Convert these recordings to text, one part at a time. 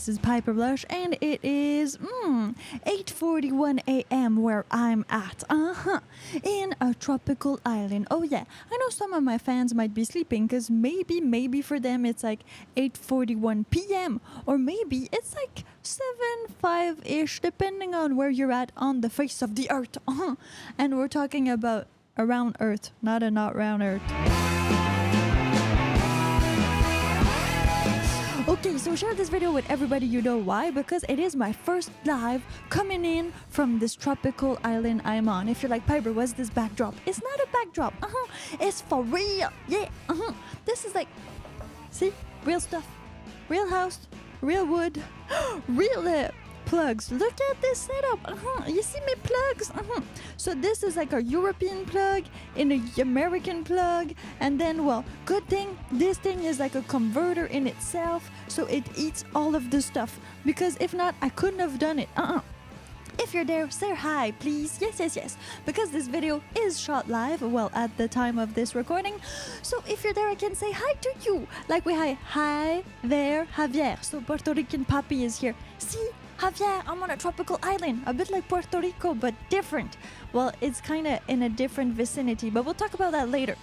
This is Piper Blush, and it is 8:41 a.m. where I'm at. In a tropical island. Oh yeah, I know some of my fans might be sleeping because maybe for them it's like 8:41 p.m. or maybe it's like 7:05-ish, depending on where you're at on the face of the earth. And we're talking about around Earth, not round Earth. Okay, so share this video with everybody you know. Why? Because it is my first live coming in from this tropical island I'm on. If you're like, Piper, what's this backdrop? It's not a backdrop. It's for real. Yeah. This is like, see, real stuff, real house, real wood, real plugs. Look at this setup. You see my plugs? So this is like a European plug in an American plug, and then, well, good thing this thing is like a converter in itself, so it eats all of the stuff, because if not, I couldn't have done it. If you're there, say hi, please. Yes. Because this video is shot live, well, at the time of this recording. So if you're there, I can say hi to you. Like we hi there, Javier. So Puerto Rican Papi is here. See? Javier, I'm on a tropical island, a bit like Puerto Rico, but different. Well, it's kind of in a different vicinity, but we'll talk about that later.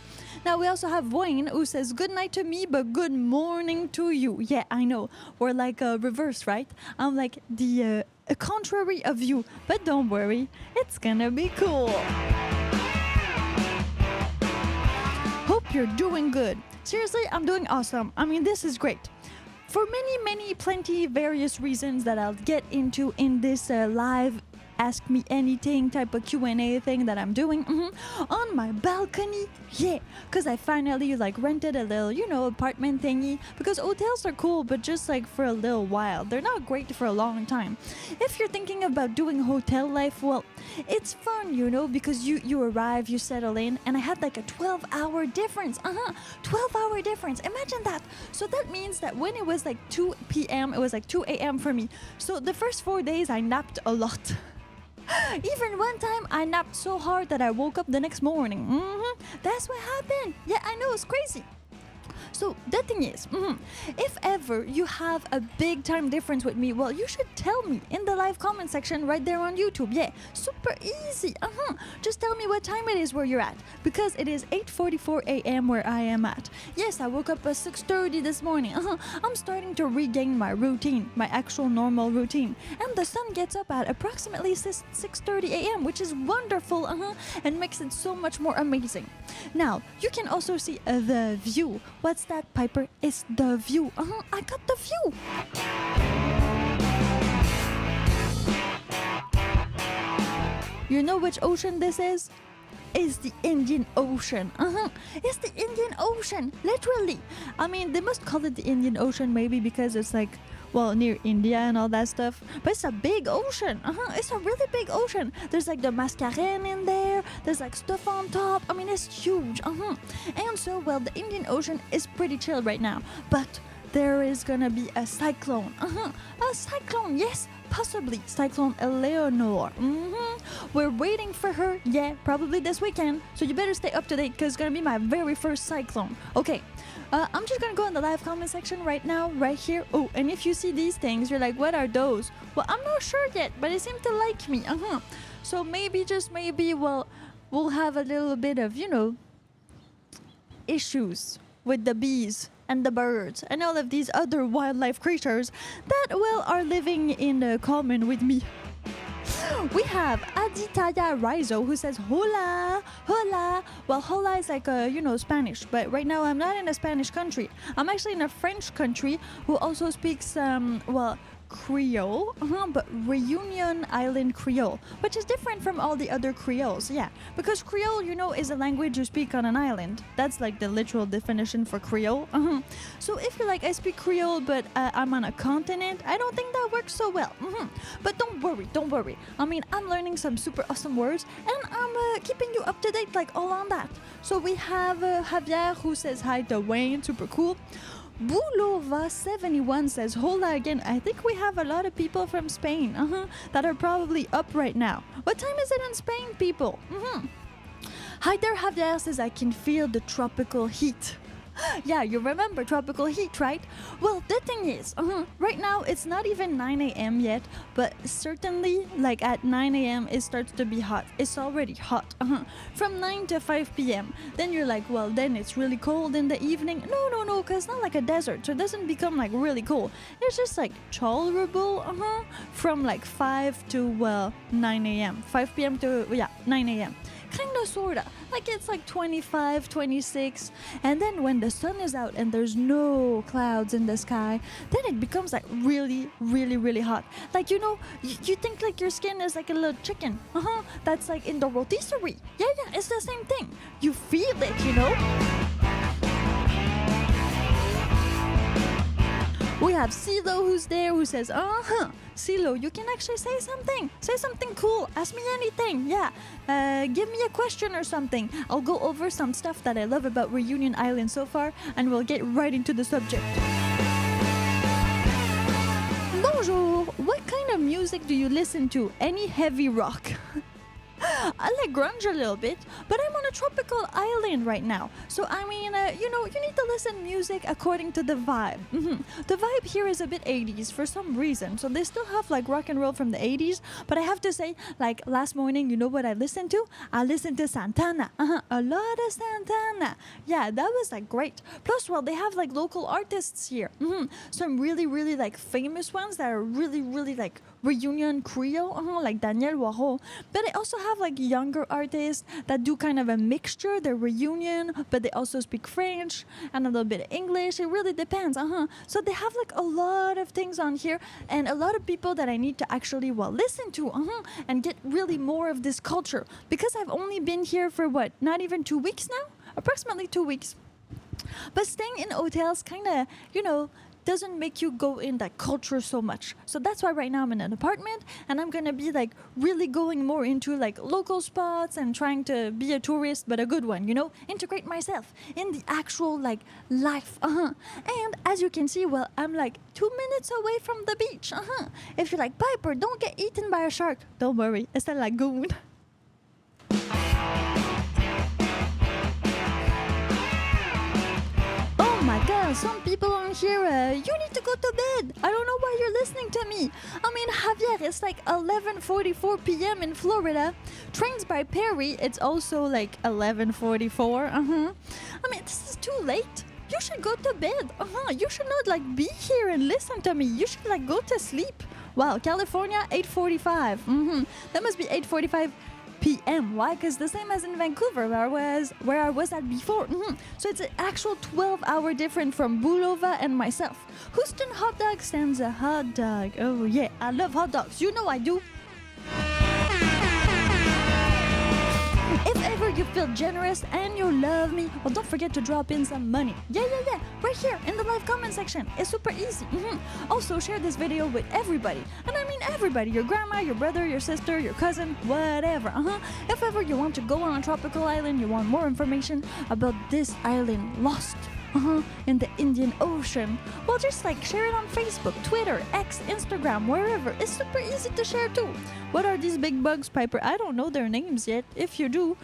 Now, we also have Wayne, who says, good night to me, but good morning to you. Yeah, I know. We're like reverse, right? I'm like the contrary of you, but don't worry. It's gonna be cool. Hope you're doing good. Seriously, I'm doing awesome. I mean, this is great. For many, plenty various reasons that I'll get into in this live Ask Me Anything type of Q&A thing that I'm doing on my balcony. Yeah, because I finally rented a little, apartment thingy, because hotels are cool, but just like for a little while. They're not great for a long time. If you're thinking about doing hotel life, well, it's fun, because you arrive, you settle in, and I had like a 12-hour difference. 12-hour difference. Imagine that. So that means that when it was like 2 p.m., it was like 2 a.m. for me. So the first 4 days, I napped a lot. Even one time, I napped so hard that I woke up the next morning. That's what happened. Yeah, I know, it's crazy. So the thing is, if ever you have a big time difference with me, well, you should tell me in the live comment section right there on YouTube. Yeah, super easy. Just tell me what time it is where you're at, because it is 8:44 a.m. where I am at. Yes, I woke up at 6:30 this morning. I'm starting to regain my routine, my actual normal routine. And the sun gets up at approximately 6:30 a.m., which is wonderful, and makes it so much more amazing. Now, you can also see the view. What's that, Piper? It's the view. I got the view. You know which ocean this is? It's the Indian Ocean. It's the Indian Ocean, literally. I mean, they must call it the Indian Ocean maybe because it's like, well, near India and all that stuff. But it's a big ocean. It's a really big ocean. There's like the mascarene in there. There's like stuff on top. I mean, it's huge. And so, well, the Indian Ocean is pretty chill right now. But there is gonna be a cyclone. A cyclone, yes, possibly. Cyclone Eleanor. We're waiting for her, yeah, probably this weekend. So you better stay up to date because it's gonna be my very first cyclone. Okay, I'm just gonna go in the live comment section right now, right here. Oh, and if you see these things, you're like, what are those? Well, I'm not sure yet, but they seem to like me. So maybe, just maybe, well, we'll have a little bit of, issues with the bees and the birds and all of these other wildlife creatures that, well, are living in common with me. We have Aditaya Rizo, who says hola, hola. Well, hola is like Spanish, but right now I'm not in a Spanish country. I'm actually in a French country who also speaks Creole, but Reunion Island Creole, which is different from all the other Creoles, yeah. Because Creole, is a language you speak on an island. That's like the literal definition for Creole. So if you're like, I speak Creole, but I'm on a continent, I don't think that works so well. But don't worry. I mean, I'm learning some super awesome words, and I'm keeping you up to date, like all on that. So we have Javier, who says hi to Wayne, super cool. Bulova71 says hola again. I think we have a lot of people from Spain that are probably up right now. What time is it in Spain, people? Hi there, Javier says I can feel the tropical heat. Yeah, you remember tropical heat, right? Well, the thing is, right now it's not even 9 a.m. yet, but certainly, like at 9 a.m., it starts to be hot. It's already hot. From 9 to 5 p.m. Then you're like, well, then it's really cold in the evening. No, because it's not like a desert, so it doesn't become like really cold. It's just like tolerable, from like 5 to, well, 9 a.m. 5 p.m. to, 9 a.m. Kinda, sorta. Like it's like 25, 26. And then when the sun is out and there's no clouds in the sky, then it becomes like really, really, really hot. Like, you think like your skin is like a little chicken. That's like in the rotisserie. Yeah, it's the same thing. You feel it. We have CeeLo who's there who says, CeeLo, you can actually say something. Say something cool. Ask me anything. Yeah. Give me a question or something. I'll go over some stuff that I love about Reunion Island so far, and we'll get right into the subject. Bonjour. What kind of music do you listen to? Any heavy rock? I like grunge a little bit, but I'm on a tropical island right now. So, I mean, you need to listen music according to the vibe. The vibe here is a bit 80s for some reason. So they still have like rock and roll from the 80s. But I have to say, like last morning, you know what I listened to? I listened to Santana. A lot of Santana. Yeah, that was like great. Plus, well, they have like local artists here. Some really, really like famous ones that are really, really like Reunion Creole, like Daniel Waro. But they also have like younger artists that do kind of a mixture. They're Reunion, but they also speak French and a little bit of English. It really depends. So they have like a lot of things on here and a lot of people that I need to actually, well, listen to and get really more of this culture. Because I've only been here for what, not even 2 weeks now? Approximately 2 weeks. But staying in hotels kind of, doesn't make you go in that culture so much. So that's why right now I'm in an apartment and I'm gonna be like really going more into like local spots and trying to be a tourist, but a good one, integrate myself in the actual like life. And as you can see, well, I'm like 2 minutes away from the beach. If you're like, Piper, don't get eaten by a shark, don't worry, it's a lagoon. Oh my god, some people on here, you need to go to bed. I don't know why you're listening to me. I mean, Javier, it's like 11:44 p.m. in Florida. Trains by Perry, it's also like 11:44. I mean, this is too late. You should go to bed. You should not like be here and listen to me. You should like go to sleep. Wow, California, 8:45. That must be 8:45 p.m. Why? Because the same as in Vancouver, where I was at before. So it's an actual 12-hour difference from Bulova and myself. Houston hot dog stands a hot dog. Oh yeah, I love hot dogs. You know I do. If ever you feel generous and you love me, well, don't forget to drop in some money. Yeah. Right here in the live comment section. It's super easy. Also, share this video with everybody. And I mean everybody. Your grandma, your brother, your sister, your cousin, whatever. If ever you want to go on a tropical island, you want more information about this island lost in the Indian Ocean, well, just like share it on Facebook, Twitter, X, Instagram, wherever. It's super easy to share too. What are these big bugs, Piper? I don't know their names yet. If you do,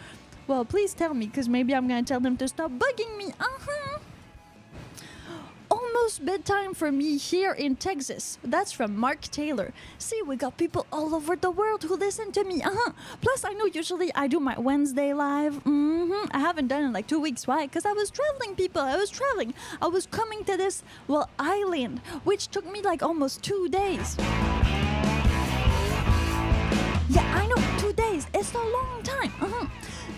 well, please tell me, because maybe I'm gonna tell them to stop bugging me. Almost bedtime for me here in Texas. That's from Mark Taylor. See, we got people all over the world who listen to me. Plus, I know usually I do my Wednesday live. I haven't done it in like 2 weeks. Why? Because I was traveling, people. I was traveling. I was coming to this, well, island, which took me like almost 2 days. Yeah, I know, 2 days. It's a long time.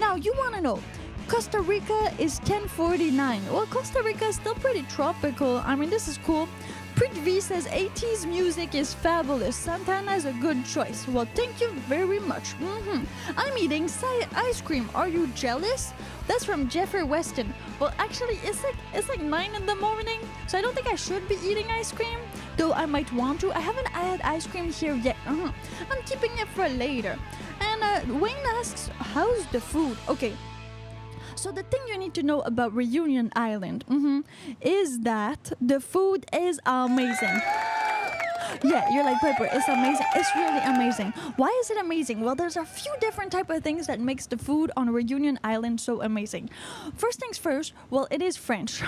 Now, you want to know, Costa Rica is 10:49. Well, Costa Rica is still pretty tropical. I mean, this is cool. Prithvi says 80s music is fabulous. Santana is a good choice. Well, thank you very much. I'm eating ice cream. Are you jealous? That's from Jeffrey Weston. Well, actually, it's like 9 in the morning, so I don't think I should be eating ice cream. Though I might want to. I haven't had ice cream here yet. I'm keeping it for later. And Wayne asks, how's the food? Okay. So the thing you need to know about Reunion Island is that the food is amazing. Yeah, you're like Piper. It's amazing. It's really amazing. Why is it amazing? Well, there's a few different type of things that makes the food on Reunion Island so amazing. First things first, well, it is French.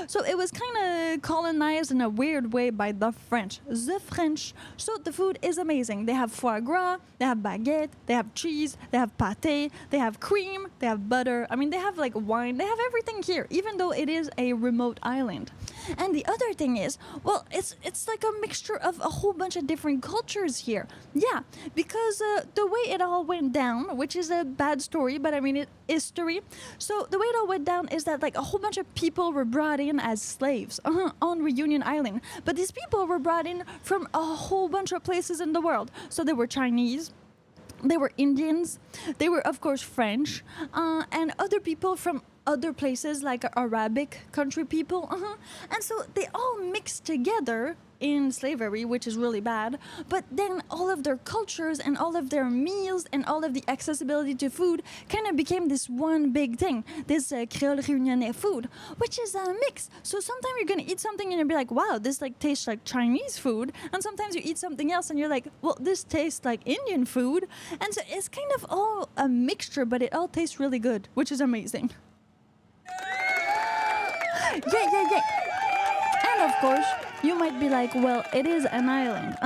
So it was kind of colonized in a weird way by the French. The French. So the food is amazing. They have foie gras, they have baguette, they have cheese, they have pâté, they have cream, they have butter. I mean, they have like wine. They have everything here, even though it is a remote island. And the other thing is, well, it's like a mixture of a whole bunch of different cultures here. Yeah, because the way it all went down, which is a bad story, but I mean it is history. So the way it all went down is that like a whole bunch of people were brought in as slaves on Reunion Island. But these people were brought in from a whole bunch of places in the world. So they were Chinese. They were Indians. They were, of course, French, and other people from other places like Arabic country people. And so they all mixed together in slavery, which is really bad. But then all of their cultures and all of their meals and all of the accessibility to food kind of became this one big thing, this Creole Réunionnais food, which is a mix. So sometimes you're going to eat something and you'll be like, wow, this like tastes like Chinese food. And sometimes you eat something else and you're like, well, this tastes like Indian food. And so it's kind of all a mixture, but it all tastes really good, which is amazing. Yeah. And of course, you might be like, well, it is an island.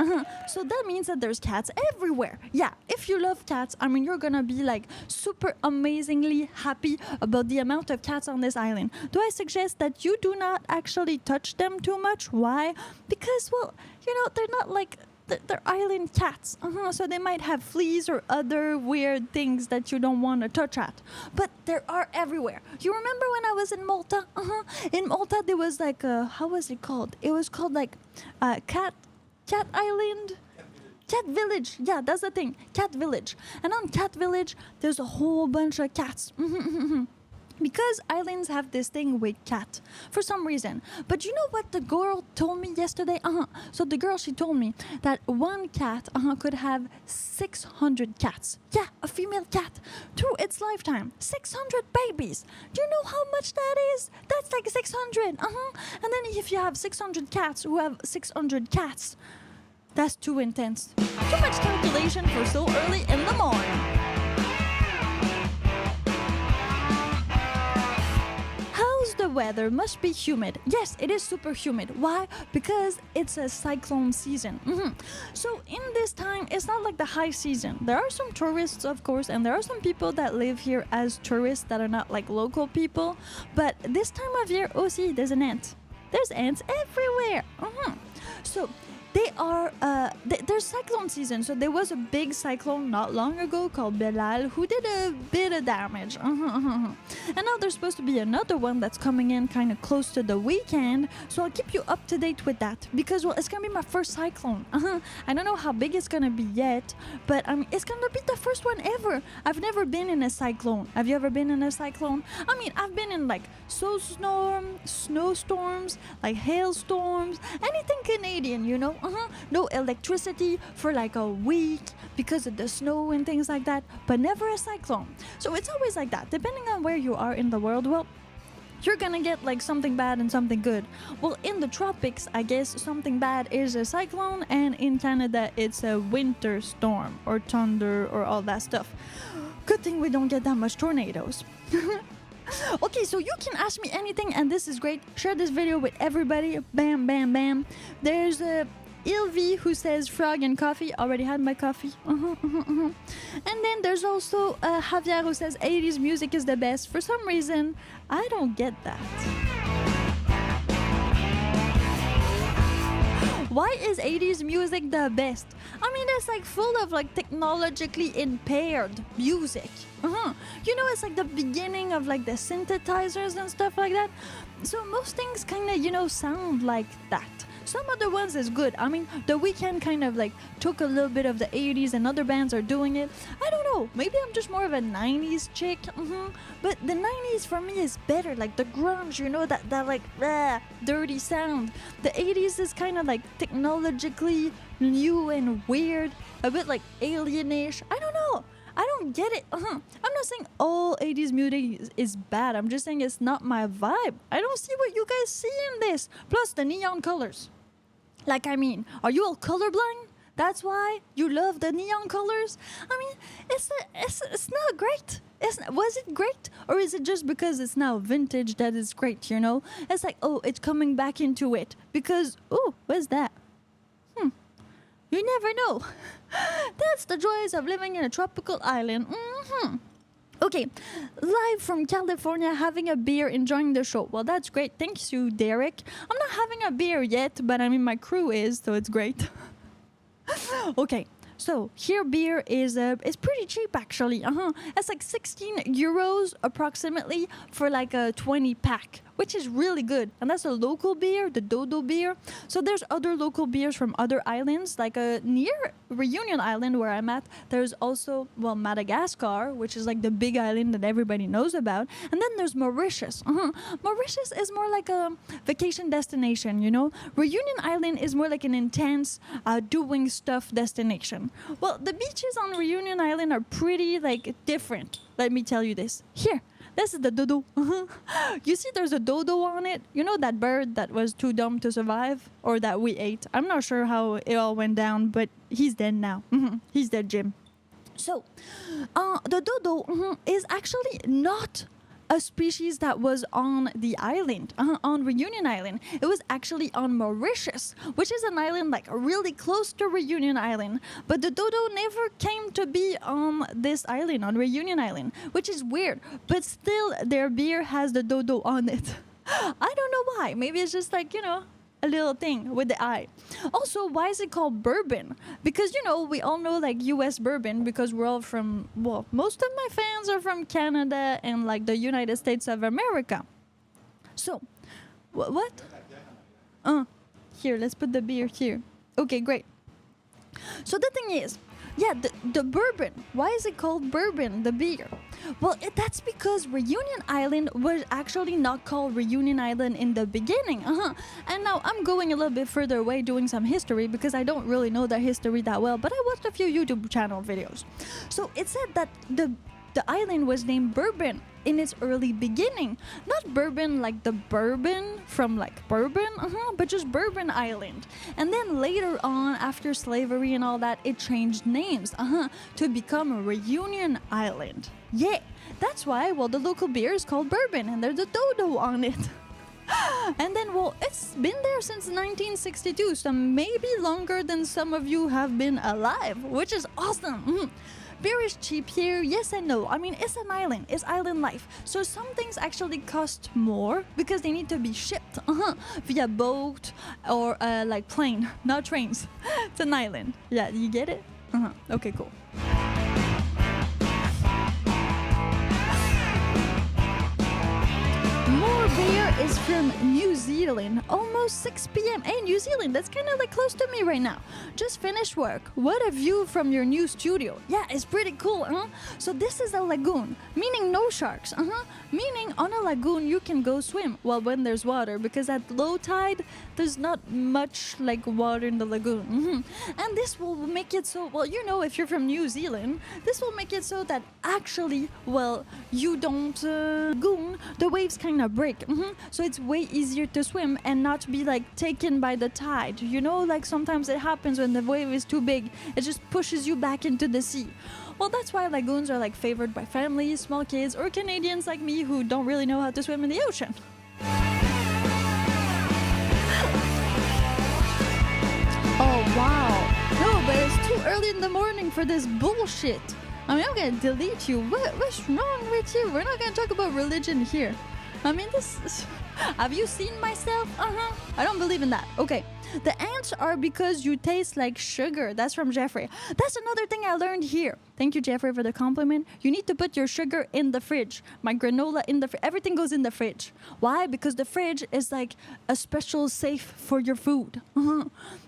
So that means that there's cats everywhere. Yeah, if you love cats, I mean, you're gonna be like super amazingly happy about the amount of cats on this island. Do I suggest that you do not actually touch them too much? Why? Because, well, you know, they're not like... They're island cats, so they might have fleas or other weird things that you don't want to touch at. But they are everywhere. You remember when I was in Malta? In Malta, there was like how was it called? It was called like Cat Island. Cat Village. Yeah, that's the thing. Cat Village. And on Cat Village, there's a whole bunch of cats. Because islands have this thing with cat for some reason. But you know what the girl told me yesterday? So the girl, she told me that one cat could have 600 cats. Yeah, a female cat through its lifetime. 600 babies. Do you know how much that is? That's like 600. And then if you have 600 cats who have 600 cats, that's too intense. Too much calculation for so early in the morning. The weather must be humid. Yes, it is super humid. Why? Because it's a cyclone season. So in this time, it's not like the high season. There are some tourists, of course, and there are some people that live here as tourists that are not like local people. But this time of year, aussi, there's an ant. There's ants everywhere. So they are, there's cyclone season. So there was a big cyclone not long ago called Belal who did a bit of damage. And now there's supposed to be another one that's coming in kind of close to the weekend. So I'll keep you up to date with that because, well, it's going to be my first cyclone. I don't know how big it's going to be yet, but it's going to be the first one ever. I've never been in a cyclone. Have you ever been in a cyclone? I mean, I've been in like snowstorms, like hailstorms, anything Canadian, you know? No electricity for like a week because of the snow and things like that, but never a cyclone. So it's always like that. Depending on where you are in the world, well, you're gonna get like something bad and something good. Well, in the tropics, I guess something bad is a cyclone, and in Canada, it's a winter storm or thunder or all that stuff. Good thing we don't get that much tornadoes. Okay, so you can ask me anything, and this is great. Share this video with everybody. Bam, bam, bam. There's a Ilvi who says frog and coffee. Already had my coffee. And then there's also Javier who says 80s music is the best. For some reason, I don't get that. Why is 80s music the best? I mean, it's like full of like technologically impaired music. You know, it's like the beginning of like the synthesizers and stuff like that. So most things kind of, you know, sound like that. Some other ones is good. I mean, The Weeknd kind of like took a little bit of the 80s and other bands are doing it. I don't know. Maybe I'm just more of a 90s chick. But the 90s for me is better. Like the grunge, you know, that like dirty sound. The 80s is kind of like technologically new and weird. A bit like alienish. I don't know. I don't get it. I'm not saying all 80s music is bad. I'm just saying it's not my vibe. I don't see what you guys see in this. Plus the neon colors. Like, I mean, are you all colorblind? That's why you love the neon colors? I mean, it's not great. Was it great? Or is it just because it's now vintage that it's great, you know? It's like, oh, it's coming back into it. Because, oh, what's that? You never know. That's the joys of living in a tropical island. Okay, live from California, having a beer, enjoying the show. Well, that's great. Thanks you, Derek. I'm not having a beer yet, but I mean, my crew is, so it's great. Okay, so here beer is pretty cheap actually. It's like 16 euros approximately for like a 20 pack, which is really good. And that's a local beer, the Dodo beer. So there's other local beers from other islands, like near Reunion Island where I'm at. There's also, well, Madagascar, which is like the big island that everybody knows about. And then there's Mauritius. Mauritius is more like a vacation destination, you know? Reunion Island is more like an intense doing stuff destination. Well, the beaches on Reunion Island are pretty like different. Let me tell you this. Here. This is the dodo. You see there's a dodo on it? You know that bird that was too dumb to survive? Or that we ate? I'm not sure how it all went down, but he's dead now. He's dead, Jim. So, the dodo is actually not a species that was on the island, on Reunion Island. It was actually on Mauritius, which is an island like really close to Reunion Island. But the dodo never came to be on this island, on Reunion Island, which is weird. But still, their beer has the dodo on it. I don't know why. Maybe it's just like, you know, a little thing with the eye. Also, why is it called bourbon? Because, you know, we all know like US bourbon because we're all from, well, most of my fans are from Canada and like the United States of America. So, what? Here, let's put the beer here. Okay, great. So the thing is, yeah, the bourbon. Why is it called bourbon, the beer? Well, that's because Reunion Island was actually not called Reunion Island in the beginning. And now I'm going a little bit further away doing some history because I don't really know the history that well, but I watched a few YouTube channel videos. So it said that the island was named Bourbon in its early beginning. Not Bourbon like the bourbon from like bourbon, but just Bourbon Island. And then later on, after slavery and all that, it changed names, to become Reunion Island. Yeah, that's why, well, the local beer is called bourbon and there's a dodo on it. And then, well, it's been there since 1962, so maybe longer than some of you have been alive, which is awesome. Beer is cheap here, yes and no. I mean, it's an island, it's island life. So some things actually cost more because they need to be shipped via boat or like plane, not trains. It's an island. Yeah, you get it? Okay, cool. More beer is from New Zealand. Almost 6 p.m. Hey, New Zealand, that's kind of like close to me right now. Just finished work. What a view from your new studio. Yeah, it's pretty cool, So this is a lagoon, meaning no sharks, Meaning on a lagoon you can go swim, well, when there's water, because at low tide, there's not much like water in the lagoon. And this will make it so, well, you know, if you're from New Zealand, this will make it so that actually, well, you don't lagoon, the waves kind of break. So it's way easier to swim and not be like taken by the tide. You know, like sometimes it happens when the wave is too big, it just pushes you back into the sea. Well, that's why lagoons are like favored by families, small kids, or Canadians like me who don't really know how to swim in the ocean. Oh, wow. No, but it's too early in the morning for this bullshit. I mean, I'm gonna delete you. What's wrong with you? We're not gonna talk about religion here. I mean, have you seen myself? I don't believe in that. Okay. The ants are because you taste like sugar. That's from Jeffrey. That's another thing I learned here. Thank you, Jeffrey, for the compliment. You need to put your sugar in the fridge. My granola in the fridge. Everything goes in the fridge. Why? Because the fridge is like a special safe for your food.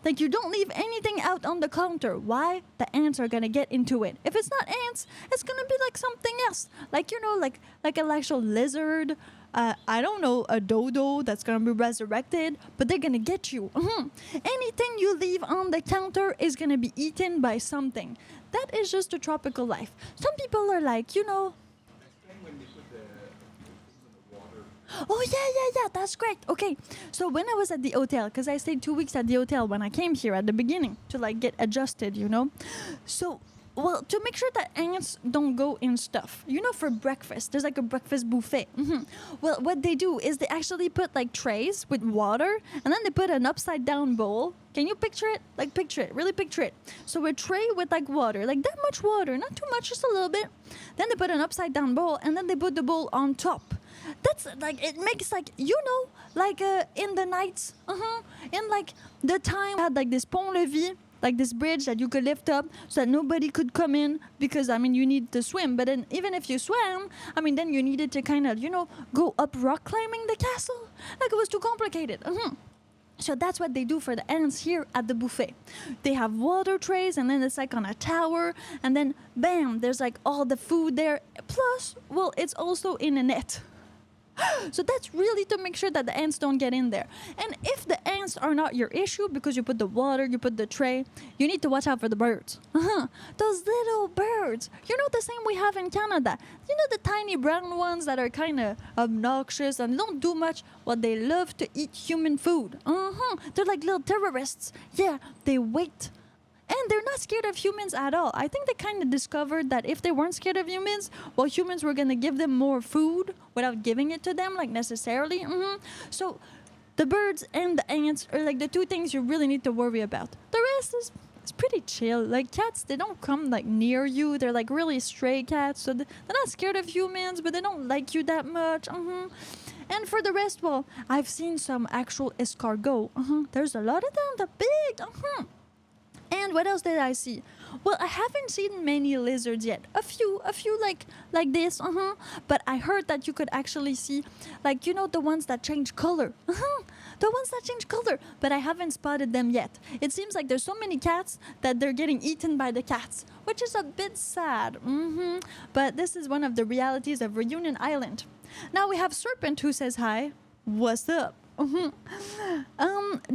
Like you don't leave anything out on the counter. Why? The ants are gonna get into it. If it's not ants, it's gonna be like something else. Like, you know, like an actual lizard. I don't know, a dodo that's gonna be resurrected, but they're gonna get you. Anything you leave on the counter is gonna be eaten by something. That is just a tropical life. Some people are like, you know. Explain when they put the things in the water. Oh, yeah, that's great. Okay, so when I was at the hotel, because I stayed 2 weeks at the hotel when I came here at the beginning to like get adjusted, you know. So, well, to make sure that ants don't go in stuff, you know, for breakfast, there's like a breakfast buffet. Well, what they do is they actually put like trays with water, and then they put an upside down bowl. Can you picture it? Like, picture it, really picture it. So, a tray with like water, like that much water, not too much, just a little bit. Then they put an upside down bowl, and then they put the bowl on top. That's like, it makes like, you know, like in the nights, in like the time had like this pont-levis, like this bridge that you could lift up so that nobody could come in, because I mean you need to swim, but then even if you swam, I mean then you needed to kind of, you know, go up rock climbing the castle. Like, it was too complicated. So that's what they do for the ants here at the buffet. They have water trays, and then it's like on a tower, and then bam, there's like all the food there. Plus, well, it's also in a net. So that's really to make sure that the ants don't get in there. And if the ants are not your issue, because you put the water, you put the tray, you need to watch out for the birds. Those little birds. You know, the same we have in Canada. You know, the tiny brown ones that are kind of obnoxious and don't do much. Well, they love to eat human food. They're like little terrorists. Yeah, they wait. And they're not scared of humans at all. I think they kind of discovered that if they weren't scared of humans, well, humans were going to give them more food without giving it to them, like, necessarily. So the birds and the ants are like the two things you really need to worry about. The rest is it's pretty chill. Like, cats, they don't come like near you. They're like really stray cats, so they're not scared of humans, but they don't like you that much. And for the rest, well, I've seen some actual escargot. There's a lot of them. They're big. And what else did I see? Well, I haven't seen many lizards yet. A few like this. But I heard that you could actually see, like, you know, the ones that change color. The ones that change color. But I haven't spotted them yet. It seems like there's so many cats that they're getting eaten by the cats, which is a bit sad. But this is one of the realities of Reunion Island. Now we have Serpent, who says hi. What's up?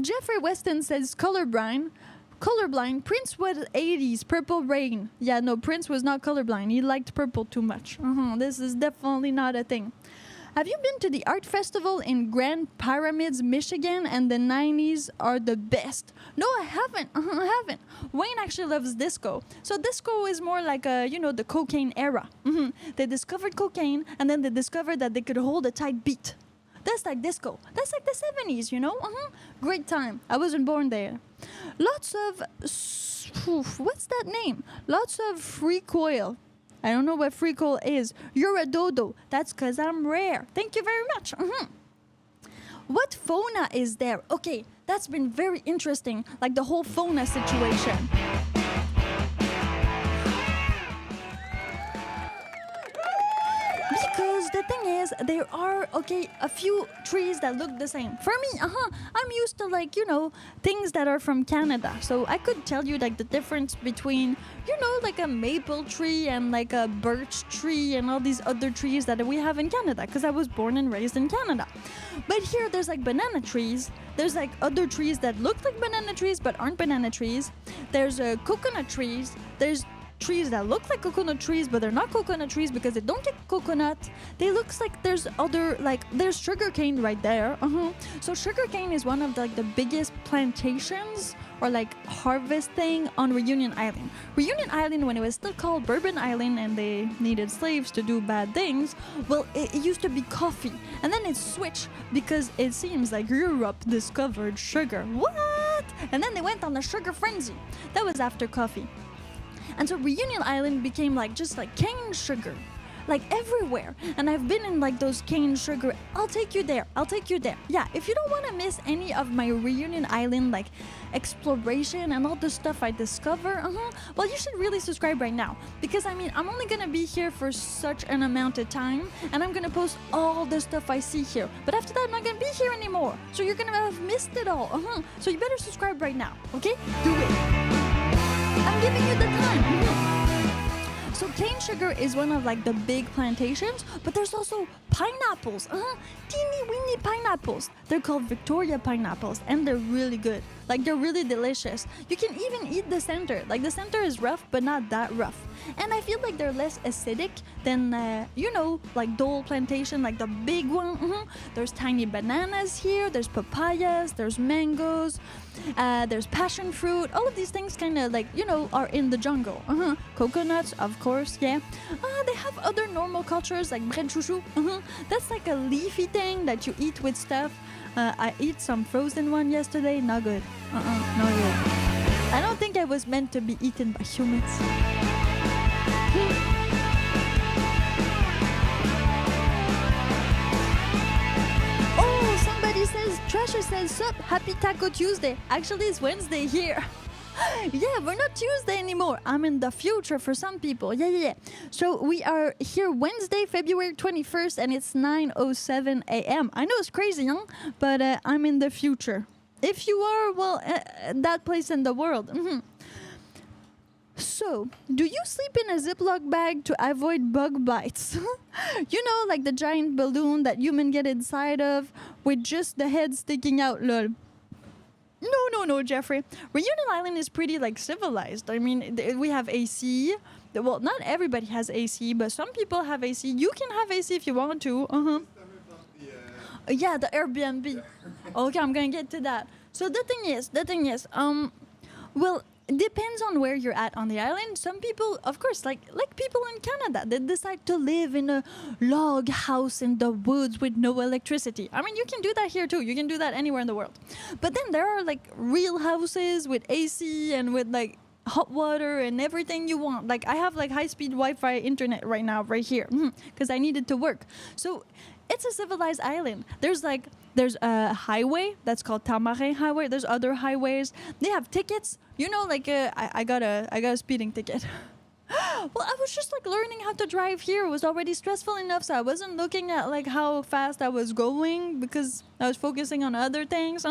Jeffrey Weston says colorblind. Prince was 80s, Purple Rain. Yeah, no, Prince was not colorblind. He liked purple too much. This is definitely not a thing. Have you been to the art festival in Grand Pyramids, Michigan, and the 90s are the best? No, I haven't. I haven't. Wayne actually loves disco. So disco is more like, the cocaine era. They discovered cocaine, and then they discovered that they could hold a tight beat. That's like disco. That's like the 70s, you know? Great time. I wasn't born there. Lots of... what's that name? Lots of free coil. I don't know what free coil is. You're a dodo. That's because I'm rare. Thank you very much. What fauna is there? Okay, that's been very interesting. Like the whole fauna situation. Because the thing is, there are, a few trees that look the same. For me, I'm used to, things that are from Canada. So I could tell you, the difference between, a maple tree and, a birch tree and all these other trees that we have in Canada. Because I was born and raised in Canada. But here, there's, banana trees. There's, other trees that look like banana trees but aren't banana trees. There's coconut trees. There's trees that look like coconut trees, but they're not coconut trees because they don't get coconut. They looks like there's other, there's sugarcane right there. So sugarcane is one of the biggest plantations or harvesting on Reunion Island. Reunion Island, when it was still called Bourbon Island and they needed slaves to do bad things, well, it used to be coffee. And then it switched because it seems like Europe discovered sugar. What? And then they went on the sugar frenzy. That was after coffee. And so Reunion Island became just cane sugar, everywhere. And I've been in those cane sugar. I'll take you there. Yeah, if you don't want to miss any of my Reunion Island exploration and all the stuff I discover, well, you should really subscribe right now. Because I'm only gonna be here for such an amount of time, and I'm gonna post all the stuff I see here. But after that, I'm not gonna be here anymore. So you're gonna have missed it all. So you better subscribe right now, okay? Do it. I'm giving you the time. So cane sugar is one of the big plantations, but there's also pineapples. Teeny weeny pineapples. They're called Victoria pineapples, and they're really good. They're really delicious. You can even eat the center. The center is rough, but not that rough. And I feel like they're less acidic than, like Dole Plantation, like the big one. There's tiny bananas here, there's papayas, there's mangoes, there's passion fruit. All of these things kind of like, are in the jungle. Coconuts, of course, yeah. They have other normal cultures like bread chouchou. That's like a leafy thing that you eat with stuff. I ate some frozen one yesterday, not good. Not good. I don't think I was meant to be eaten by humans. Oh, somebody says, Trasher says, sup, happy Taco Tuesday. Actually, it's Wednesday here. Yeah, we're not Tuesday anymore. I'm in the future for some people. Yeah. So we are here Wednesday, February 21st, and it's 9:07 a.m. I know it's crazy, huh? But I'm in the future. If you are, well, that place in the world. So, do you sleep in a Ziploc bag to avoid bug bites? Like the giant balloon that humans get inside of with just the head sticking out, lol. No, Jeffrey. Reunion Island is pretty, like, civilized. I mean, we have AC. Well, not everybody has AC, but some people have AC. You can have AC if you want to. Yeah, the Airbnb. Okay, I'm gonna get to that. So the thing is, well, it depends on where you're at on the island. Some people, of course, like people in Canada, they decide to live in a log house in the woods with no electricity. I mean, you can do that here too. You can do that anywhere in the world. But then there are like real houses with AC and with like hot water and everything you want. Like I have like high-speed Wi-Fi internet right now, right here, because I need it to work. So it's a civilized island. There's a highway that's called Tamarin Highway. There's other highways. They have tickets. I got a speeding ticket. Well, I was just like learning how to drive here. It was already stressful enough, so I wasn't looking at like how fast I was going because I was focusing on other things.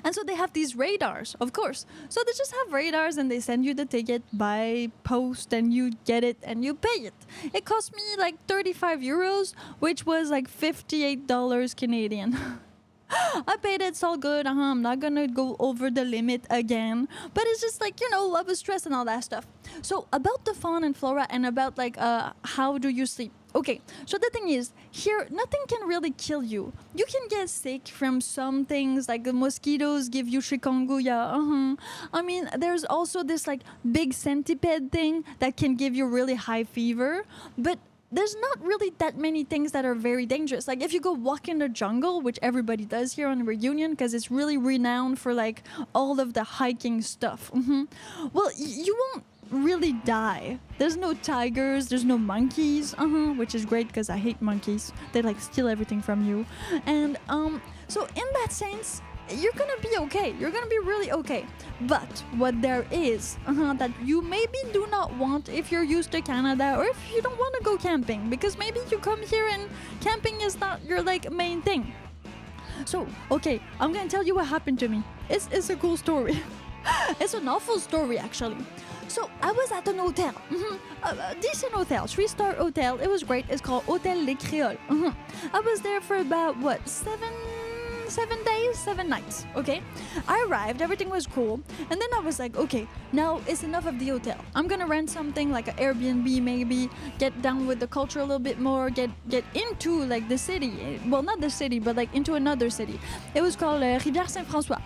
And so they have these radars, of course. So they just have radars and they send you the ticket by post and you get it and you pay it. It cost me like 35 euros, which was like $58 Canadian. I paid it, it's all good. I'm not gonna go over the limit again. But it's just like, I was stressed and all that stuff. So about the fauna and flora and about like how do you sleep? Okay, so the thing is, here, nothing can really kill you. You can get sick from some things, like the mosquitoes give you chikungunya. I mean, there's also this, like, big centipede thing that can give you really high fever. But there's not really that many things that are very dangerous. Like, if you go walk in the jungle, which everybody does here on Reunion, because it's really renowned for, like, all of the hiking stuff. Well, you won't really die. There's no tigers, there's no monkeys, which is great because I hate monkeys. They like steal everything from you. And so in that sense, you're gonna be okay. You're gonna be really okay. But what there is that you maybe do not want if you're used to Canada or if you don't want to go camping, because maybe you come here and camping is not your like main thing. So okay, I'm gonna tell you what happened to me. It's a cool story. It's an awful story actually. So I was at an hotel, a decent hotel, 3-star hotel. It was great. It's called Hotel Les Creoles. I was there for about, 7 days, 7 nights, okay? I arrived, everything was cool, and then I was like, okay, now it's enough of the hotel. I'm gonna rent something like an Airbnb maybe, get down with the culture a little bit more, get into like the city. Well, not the city, but like into another city. It was called Rivière Saint-François.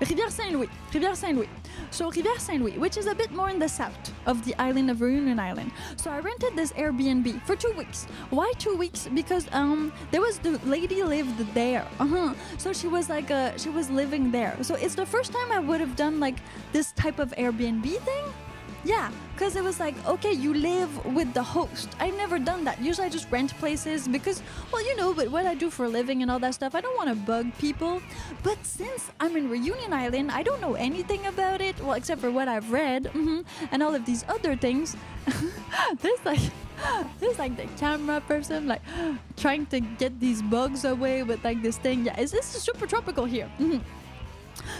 Rivière Saint-Louis. So Rivière Saint-Louis, which is a bit more in the south of the island of Reunion Island. So I rented this Airbnb for 2 weeks. Why 2 weeks? Because there was the lady lived there. So she was like she was living there. So it's the first time I would have done like this type of Airbnb thing. Yeah, because it was like, okay, you live with the host. I've never done that. Usually I just rent places because, well, but what I do for a living and all that stuff, I don't want to bug people. But since I'm in Reunion Island, I don't know anything about it, well, except for what I've read, and all of these other things. There's like the camera person, like, trying to get these bugs away with, like, this thing. Yeah, this is super tropical here.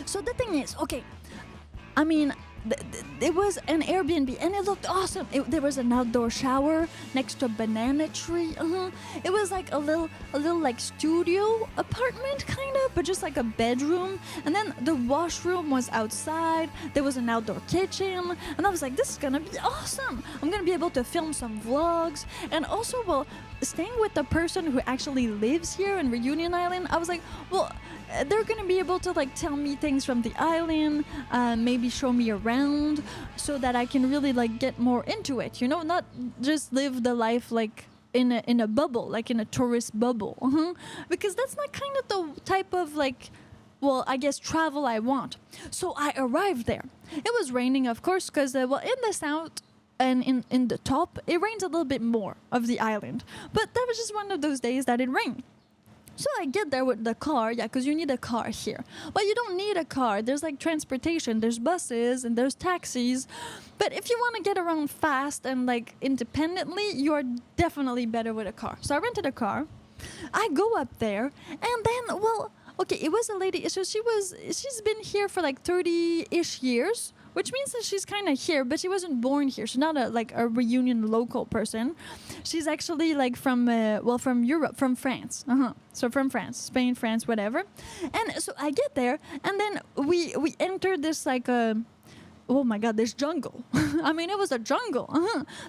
So the thing is, okay, I mean, it was an Airbnb and it looked awesome. There was an outdoor shower next to a banana tree. It was like a little like studio apartment kind of, but just like a bedroom. And then the washroom was outside. There was an outdoor kitchen, and I was like, this is gonna be awesome. I'm gonna be able to film some vlogs, and also, well, staying with the person who actually lives here in Reunion Island, I was like, well, they're gonna be able to like tell me things from the island, maybe show me around, so that I can really like get more into it, you know, not just live the life like in a bubble, like in a tourist bubble, because that's not kind of the type of like, well, I guess travel I want. So I arrived there. It was raining, of course, because well, in the south and in the top, it rains a little bit more of the island, but that was just one of those days that it rained. So I get there with the car, yeah, because you need a car here. But you don't need a car. There's like transportation. There's buses and there's taxis. But if you want to get around fast and like independently, you are definitely better with a car. So I rented a car. I go up there, and then, well, okay, it was a lady. So she's been here for like 30-ish years, which means that she's kind of here, but she wasn't born here. She's not a Reunion local person. She's actually like from Europe, from France. So from France, Spain, France, whatever. And so I get there, and then we enter this like oh my God, this jungle. I mean, it was a jungle.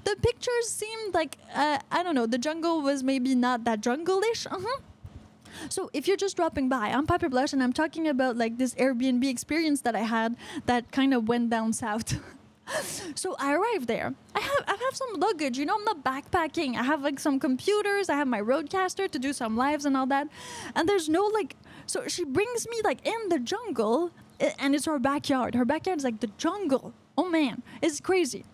The pictures seemed like, I don't know, the jungle was maybe not that jungle-ish. So if you're just dropping by, I'm Piper Blush, and I'm talking about like this Airbnb experience that I had that kind of went down south. So I arrived there. I have some luggage, you know, I'm not backpacking. I have like some computers, I have my Roadcaster to do some lives and all that. And there's no like, so she brings me like in the jungle, and it's her backyard. Her backyard is like the jungle. Oh man, it's crazy.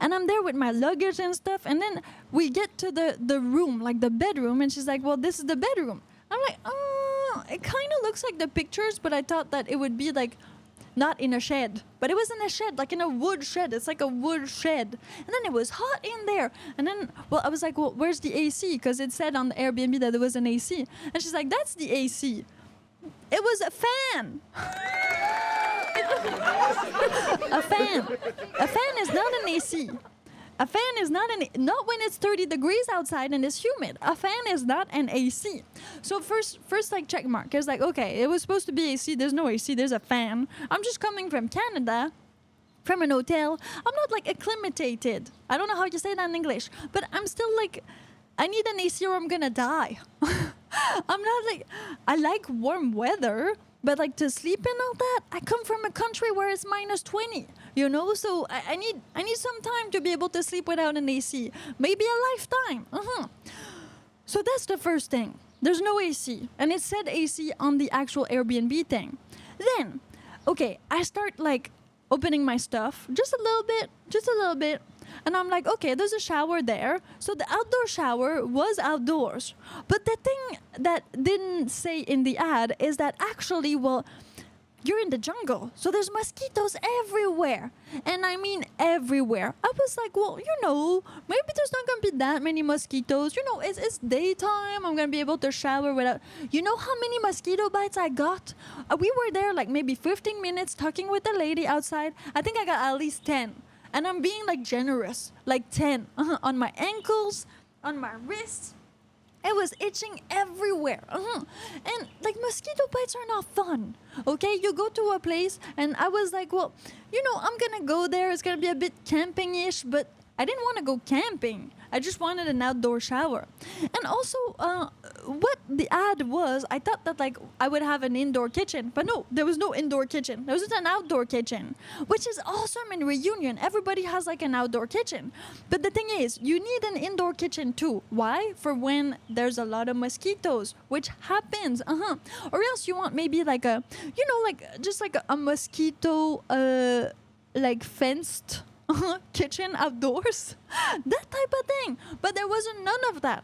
And I'm there with my luggage and stuff, and then we get to the room, like the bedroom, and she's like, well, this is the bedroom. I'm like, oh, it kind of looks like the pictures, but I thought that it would be like not in a shed, but it was in a shed, like in a wood shed. It's like a wood shed. And then it was hot in there. And then, well, I was like, well, where's the AC? Because it said on the Airbnb that there was an AC. And she's like, that's the AC. It was a fan. A fan. A fan is not an AC. A fan is not when it's 30 degrees outside and it's humid. A fan is not an AC. So first like check mark. It's like, okay, it was supposed to be AC. There's no AC. There's a fan. I'm just coming from Canada, from an hotel. I'm not like acclimated. I don't know how you say that in English, but I'm still like, I need an AC or I'm gonna die. I'm not like, I like warm weather, but like to sleep and all that, I come from a country where it's -20, you know? So I need some time to be able to sleep without an AC. Maybe a lifetime. So that's the first thing. There's no AC. And it said AC on the actual Airbnb thing. Then, okay, I start like opening my stuff just a little bit. And I'm like, okay, there's a shower there. So the outdoor shower was outdoors. But the thing that didn't say in the ad is that actually, well, you're in the jungle. So there's mosquitoes everywhere. And I mean everywhere. I was like, well, you know, maybe there's not going to be that many mosquitoes. You know, it's daytime. I'm going to be able to shower without... You know how many mosquito bites I got? We were there like maybe 15 minutes talking with the lady outside. I think I got at least 10. And I'm being like generous, like 10 on my ankles, on my wrists. It was itching everywhere. And like mosquito bites are not fun. Okay, you go to a place, and I was like, well, you know, I'm gonna go there. It's gonna be a bit camping-ish, but I didn't want to go camping. I just wanted an outdoor shower. And also, what the ad was, I thought that like I would have an indoor kitchen, but no, there was no indoor kitchen. There was just an outdoor kitchen, which is awesome in Reunion. Everybody has like an outdoor kitchen. But the thing is, you need an indoor kitchen too. Why? For when there's a lot of mosquitoes, which happens. Or else you want maybe like a, you know, like just like a mosquito, like fenced kitchen outdoors, that type of thing. But there wasn't none of that.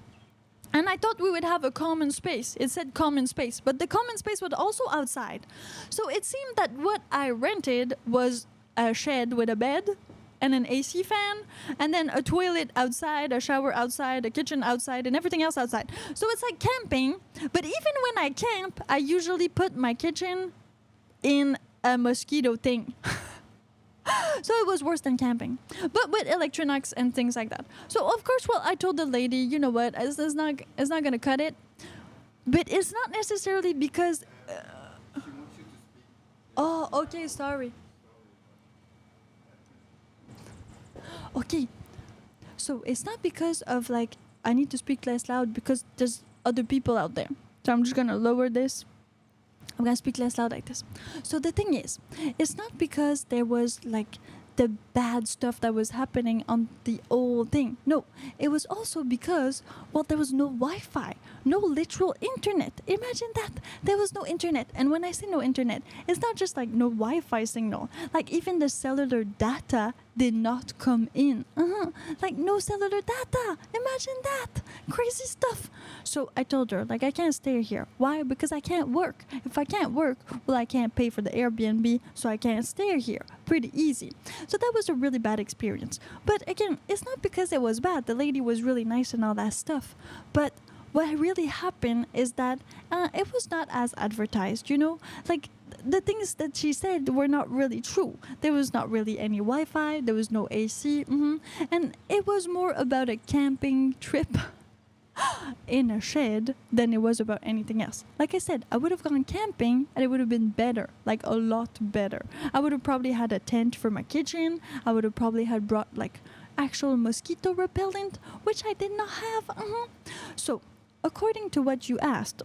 And I thought we would have a common space. It said common space, but the common space was also outside. So it seemed that what I rented was a shed with a bed and an AC fan, and then a toilet outside, a shower outside, a kitchen outside, and everything else outside. So it's like camping, but even when I camp, I usually put my kitchen in a mosquito thing. So it was worse than camping, but with electronics and things like that. So of course, well, I told the lady, you know what, it's not gonna cut it. But it's not necessarily because. Oh, okay, sorry. Okay, so it's not because of like I need to speak less loud because there's other people out there. So I'm just gonna lower this. I'm gonna speak less loud like this. So the thing is, it's not because there was like the bad stuff that was happening on the old thing. No, it was also because, well, there was no Wi-Fi, no literal internet. Imagine that. There was no internet. And when I say no internet, it's not just like no Wi-Fi signal. Like even the cellular data did not come in. Like no cellular data. Imagine that. Crazy stuff. So I told her, like, I can't stay here. Why? Because I can't work. If I can't work, well, I can't pay for the Airbnb, so I can't stay here. Pretty easy. So that was a really bad experience. But again, it's not because it was bad. The lady was really nice and all that stuff. But what really happened is that it was not as advertised, you know? Like, the things that she said were not really true. There was not really any Wi-Fi. There was no AC. And it was more about a camping trip in a shed than it was about anything else. Like I said, I would have gone camping and it would have been better, like a lot better. I would have probably had a tent for my kitchen. I would have probably had brought like actual mosquito repellent, which I did not have. So, according to what you asked,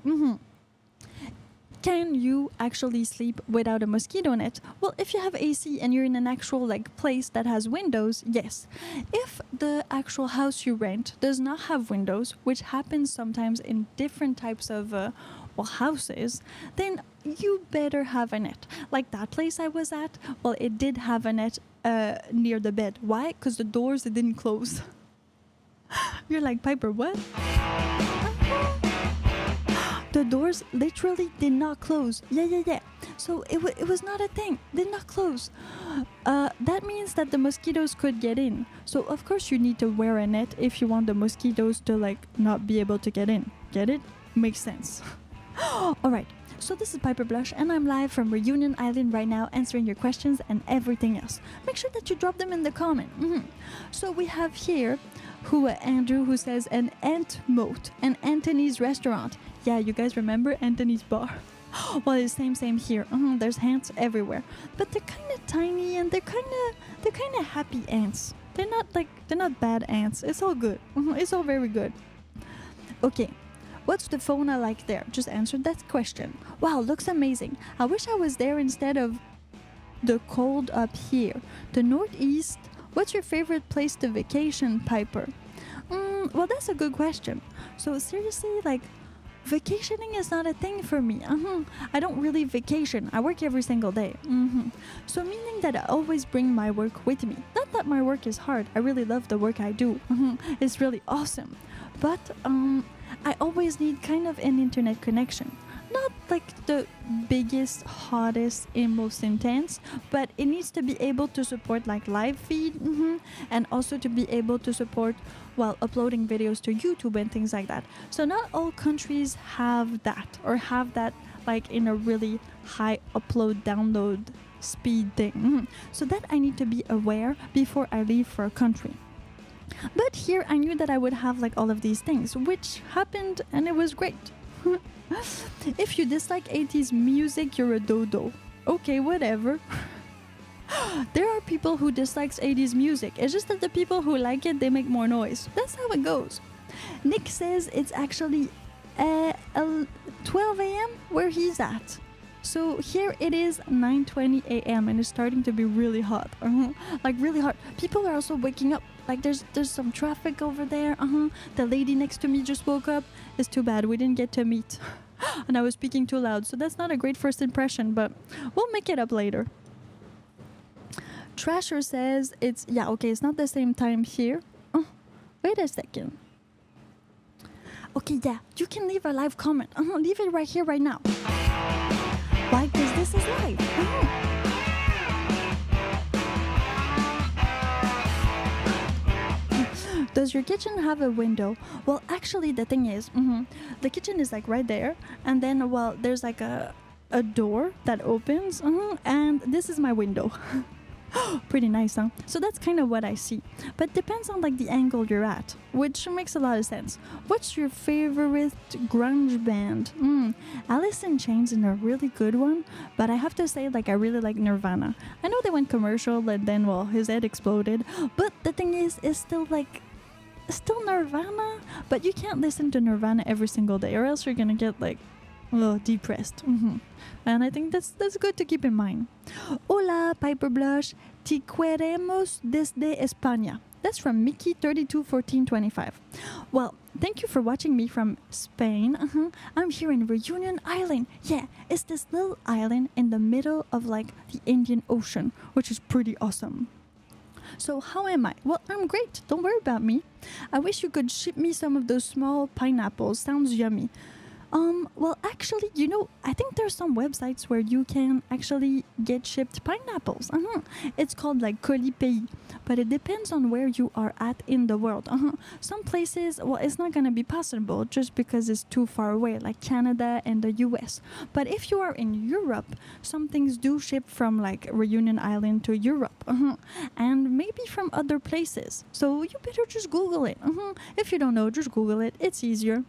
can you actually sleep without a mosquito net? Well, if you have AC and you're in an actual like place that has windows, yes. If the actual house you rent does not have windows, which happens sometimes in different types of houses, then you better have a net. Like that place I was at, well, it did have a net near the bed. Why? Because the doors, they didn't close. You're like, Piper, what? The doors literally did not close. Yeah. So it was not a thing. Did not close. That means that the mosquitoes could get in. So of course you need to wear a net if you want the mosquitoes to like not be able to get in. Get it? Makes sense. All right. So this is Piper Blush and I'm live from Reunion Island right now answering your questions and everything else. Make sure that you drop them in the comment. So we have here Andrew who says an ant moat, an Anthony's restaurant. Yeah, you guys remember Anthony's bar? Well, it's same here. There's ants everywhere, but they're kind of tiny and they're kind of happy ants. They're not bad ants. It's all good. It's all very good. Okay. What's the fauna like there? Just answered that question. Wow, looks amazing. I wish I was there instead of the cold up here. The Northeast. What's your favorite place to vacation, Piper? Well, that's a good question. So seriously, like, vacationing is not a thing for me. I don't really vacation. I work every single day. So meaning that I always bring my work with me. Not that my work is hard. I really love the work I do. It's really awesome. But I always need kind of an internet connection. Not like the biggest, hottest, and most intense, but it needs to be able to support like live feed, and also to be able to support while uploading videos to YouTube and things like that. So not all countries have that or have that like in a really high upload download speed thing. So that I need to be aware before I leave for a country. But here I knew that I would have like all of these things, which happened and it was great. If you dislike 80s music, you're a dodo. Okay, whatever. There are people who dislikes 80s music. It's just that the people who like it, they make more noise. That's how it goes. Nick says it's actually 12 a.m. where he's at. So here it is 9:20 a.m. and it's starting to be really hot. Like really hot. People are also waking up. Like there's some traffic over there. The lady next to me just woke up. It's too bad we didn't get to meet. And I was speaking too loud, so that's not a great first impression, but we'll make it up later. Trasher says it's not the same time here. Wait a second. Okay, yeah, you can leave a live comment. Leave it right here, right now. Why? Because this is live. Does your kitchen have a window? Well, actually, the thing is, the kitchen is like right there, and then, well, there's like a door that opens, and this is my window. Pretty nice, huh? So that's kind of what I see. But depends on like the angle you're at, which makes a lot of sense. What's your favorite grunge band? Alice in Chains is a really good one, but I have to say like I really like Nirvana. I know they went commercial and then well his head exploded, but the thing is it's still Nirvana, but you can't listen to Nirvana every single day or else you're gonna get like depressed. And I think that's good to keep in mind. Hola, Piper Blush. Te queremos desde España. That's from Mickey 321425. Well, thank you for watching me from Spain. I'm here in Reunion Island. Yeah, it's this little island in the middle of like the Indian Ocean, which is pretty awesome. So how am I? Well, I'm great. Don't worry about me. I wish you could ship me some of those small pineapples. Sounds yummy. Well, actually, I think there's some websites where you can actually get shipped pineapples. It's called like colis pays, but it depends on where you are at in the world. Some places, well, it's not gonna be possible just because it's too far away, like Canada and the US. But if you are in Europe, some things do ship from like Reunion Island to Europe, and maybe from other places. So you better just Google it. If you don't know, just Google it. It's easier.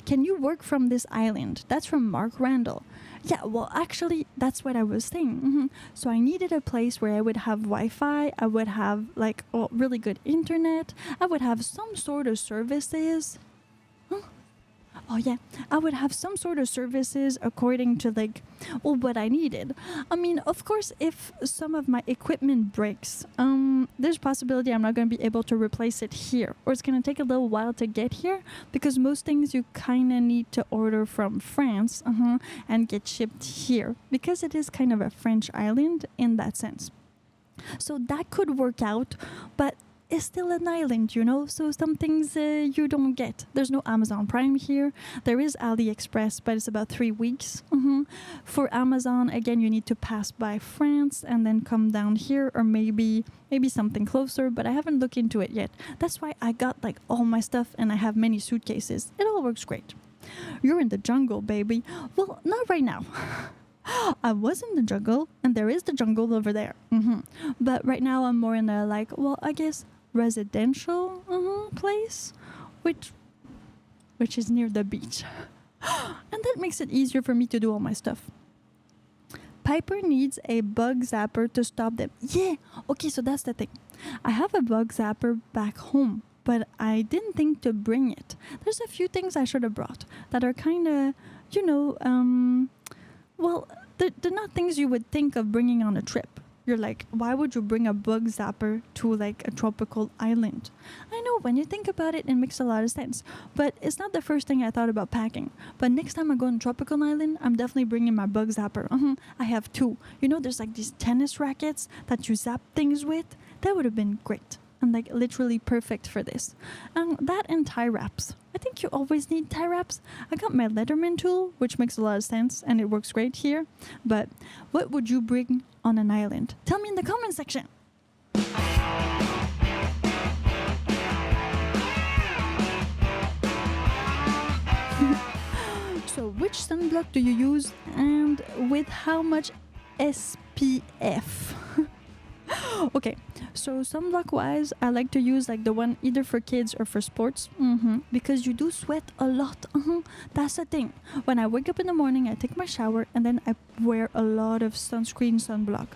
Can you work from this island? That's from Mark Randall. Yeah, well, actually, that's what I was saying. So I needed a place where I would have Wi-Fi, I would have like really good internet, I would have some sort of services. Oh yeah, I would have some sort of services according to like, what I needed. I mean, of course, if some of my equipment breaks, there's possibility I'm not going to be able to replace it here, or it's going to take a little while to get here because most things you kind of need to order from France and get shipped here because it is kind of a French island in that sense. So that could work out, but it's still an island, so some things you don't get. There's no Amazon Prime here. There is AliExpress, but it's about 3 weeks. For Amazon, again, you need to pass by France and then come down here, or maybe something closer, but I haven't looked into it yet. That's why I got like all my stuff and I have many suitcases. It all works great. You're in the jungle, baby. Well, not right now. I was in the jungle, and there is the jungle over there. But right now I'm more in a I guess residential place, which is near the beach. And that makes it easier for me to do all my stuff. Piper needs a bug zapper to stop them. Yeah, okay, so that's the thing. I have a bug zapper back home, but I didn't think to bring it. There's a few things I should have brought that are kind of, they're not things you would think of bringing on a trip. You're like, why would you bring a bug zapper to like a tropical island? I know, when you think about it, it makes a lot of sense. But it's not the first thing I thought about packing. But next time I go on a tropical island, I'm definitely bringing my bug zapper. I have 2. There's like these tennis rackets that you zap things with. That would have been great. And like literally perfect for this. That and tie wraps. I think you always need tie wraps. I got my Letterman tool, which makes a lot of sense and it works great here. But what would you bring on an island? Tell me in the comment section. So which sunblock do you use and with how much SPF? Okay, so sunblock wise, I like to use like the one either for kids or for sports, because you do sweat a lot. That's the thing. When I wake up in the morning, I take my shower and then I wear a lot of sunblock.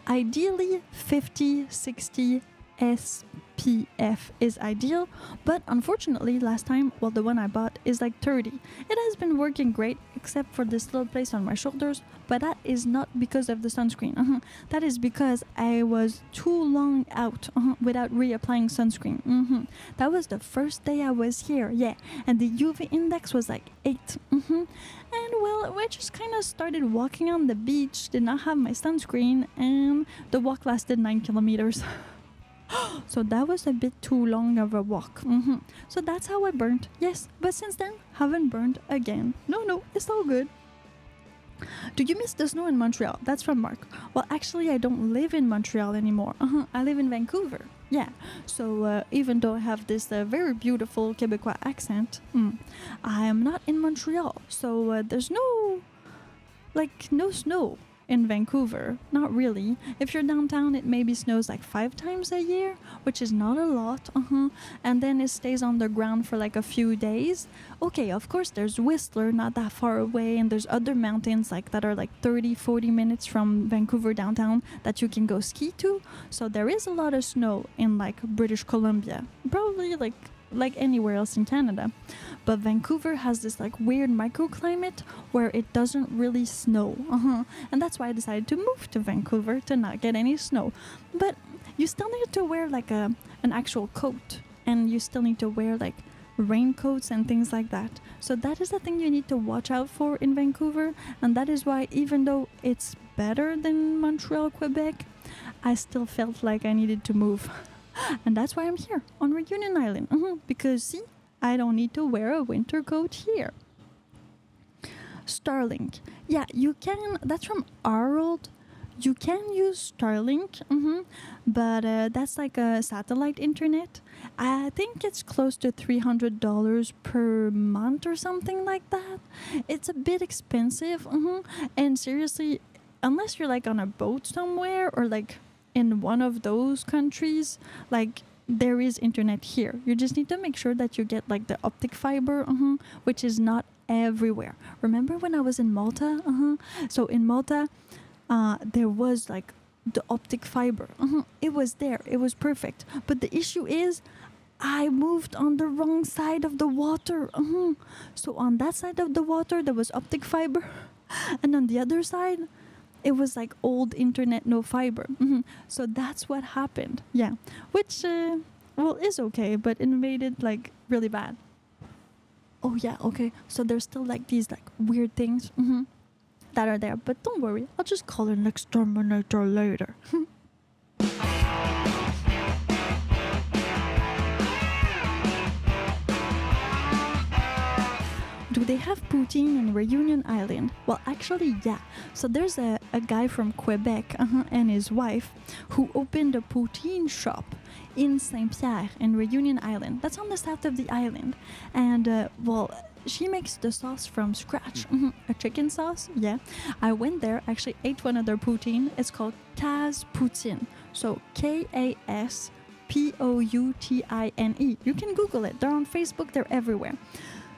Ideally 50, 60 SPF is ideal, but unfortunately last time, the one I bought is like 30. It has been working great except for this little place on my shoulders, but that is not because of the sunscreen. That is because I was too long out without reapplying sunscreen. That was the first day I was here, and the UV index was like 8. And I just kind of started walking on the beach, did not have my sunscreen, and the walk lasted 9 kilometers. So that was a bit too long of a walk. So that's how I burnt. Yes, but since then, haven't burned again. No, it's all good. Do you miss the snow in Montreal? That's from Mark. Well, actually, I don't live in Montreal anymore. I live in Vancouver. Yeah, so even though I have this very beautiful Quebecois accent, I am not in Montreal. So there's no snow. in Vancouver. Not really. If you're downtown, it maybe snows like 5 times a year, which is not a lot. And then it stays on the ground for like a few days. Okay, of course, there's Whistler, not that far away, and there's other mountains like that are like 30-40 minutes from Vancouver downtown that you can go ski to. So there is a lot of snow in like British Columbia, probably like anywhere else in Canada. But Vancouver has this like weird microclimate where it doesn't really snow. And that's why I decided to move to Vancouver to not get any snow. But you still need to wear like an actual coat, and you still need to wear like raincoats and things like that. So that is the thing you need to watch out for in Vancouver, and that is why even though it's better than Montreal, Quebec, I still felt like I needed to move. And that's why I'm here on Reunion Island. Because see, I don't need to wear a winter coat here. Starlink. Yeah, you can. That's from Arnold. You can use Starlink, but that's like a satellite internet. I think it's close to $300 per month or something like that. It's a bit expensive, and seriously, unless you're like on a boat somewhere or like in one of those countries, like there is internet here. You just need to make sure that you get like the optic fiber, which is not everywhere. Remember when I was in Malta? So in Malta, there was like the optic fiber. It was there. It was perfect. But the issue is I moved on the wrong side of the water. So on that side of the water, there was optic fiber. And on the other side, it was like old internet, no fiber. So that's what happened. Yeah. Which, well, is okay, but it made it like really bad. Oh, yeah. Okay. So there's still like these like weird things that are there. But don't worry. I'll just call an exterminator later. Do they have poutine in Reunion Island? Well, actually, yeah. So there's a guy from Quebec and his wife who opened a poutine shop in Saint-Pierre in Reunion Island. That's on the south of the island. And, well, she makes the sauce from scratch. A chicken sauce, yeah. I went there, actually ate one of their poutine. It's called Kaz Poutine. So Kaspoutine. You can Google it. They're on Facebook. They're everywhere.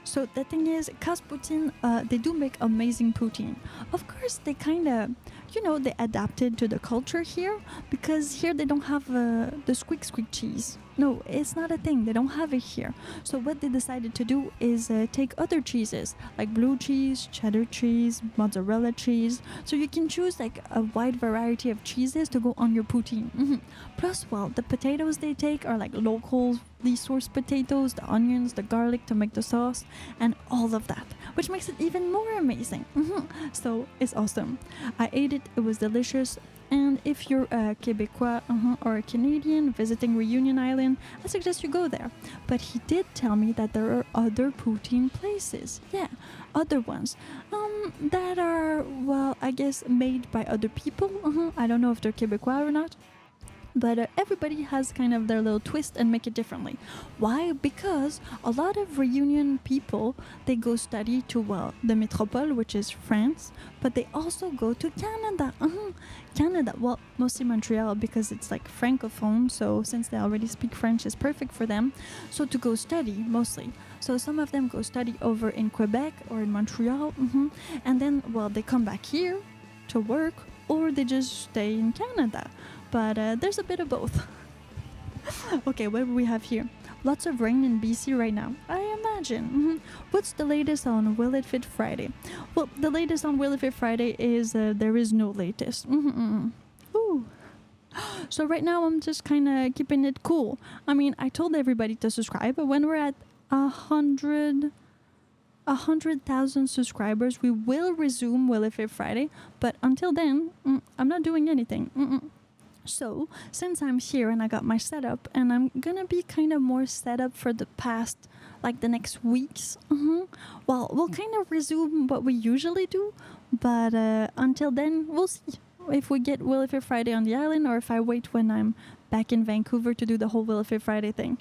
So the thing is, Kaz Poutine, they do make amazing poutine. Of course, they kind of, they adapted to the culture here, because here they don't have the squeak cheese. No, it's not a thing. They don't have it here. So what they decided to do is take other cheeses, like blue cheese, cheddar cheese, mozzarella cheese. So you can choose like a wide variety of cheeses to go on your poutine. Plus, well, the potatoes they take are like local, these sourced potatoes, the onions, the garlic to make the sauce, and all of that, which makes it even more amazing. So it's awesome. I ate it. It was delicious. And if you're a Quebecois or a Canadian visiting Reunion Island, I suggest you go there. But he did tell me that there are other poutine places. Yeah, other ones. That are, well, I guess made by other people. I don't know if they're Quebecois or not. But everybody has kind of their little twist and make it differently. Why? Because a lot of Reunion people, they go study to, well, the Métropole, which is France, but they also go to Canada. Canada, well, mostly Montreal, because it's like francophone, so since they already speak French, it's perfect for them. So to go study, mostly. So some of them go study over in Quebec or in Montreal, and then, well, they come back here to work, or they just stay in Canada. But there's a bit of both. Okay, what do we have here? Lots of rain in BC right now, I imagine. What's the latest on Will It Fit Friday? Well, the latest on Will It Fit Friday is there is no latest. Ooh. So right now I'm just kind of keeping it cool. I mean, I told everybody to subscribe, but when we're at 100,000 subscribers, we will resume Will It Fit Friday. But until then, I'm not doing anything. So, since I'm here and I got my setup, and I'm gonna be kind of more set up for the past, like the next weeks, well, we'll kind of resume what we usually do, but until then, we'll see if we get Will It Fit Friday on the island, or if I wait when I'm back in Vancouver to do the whole Will It Fit Friday thing.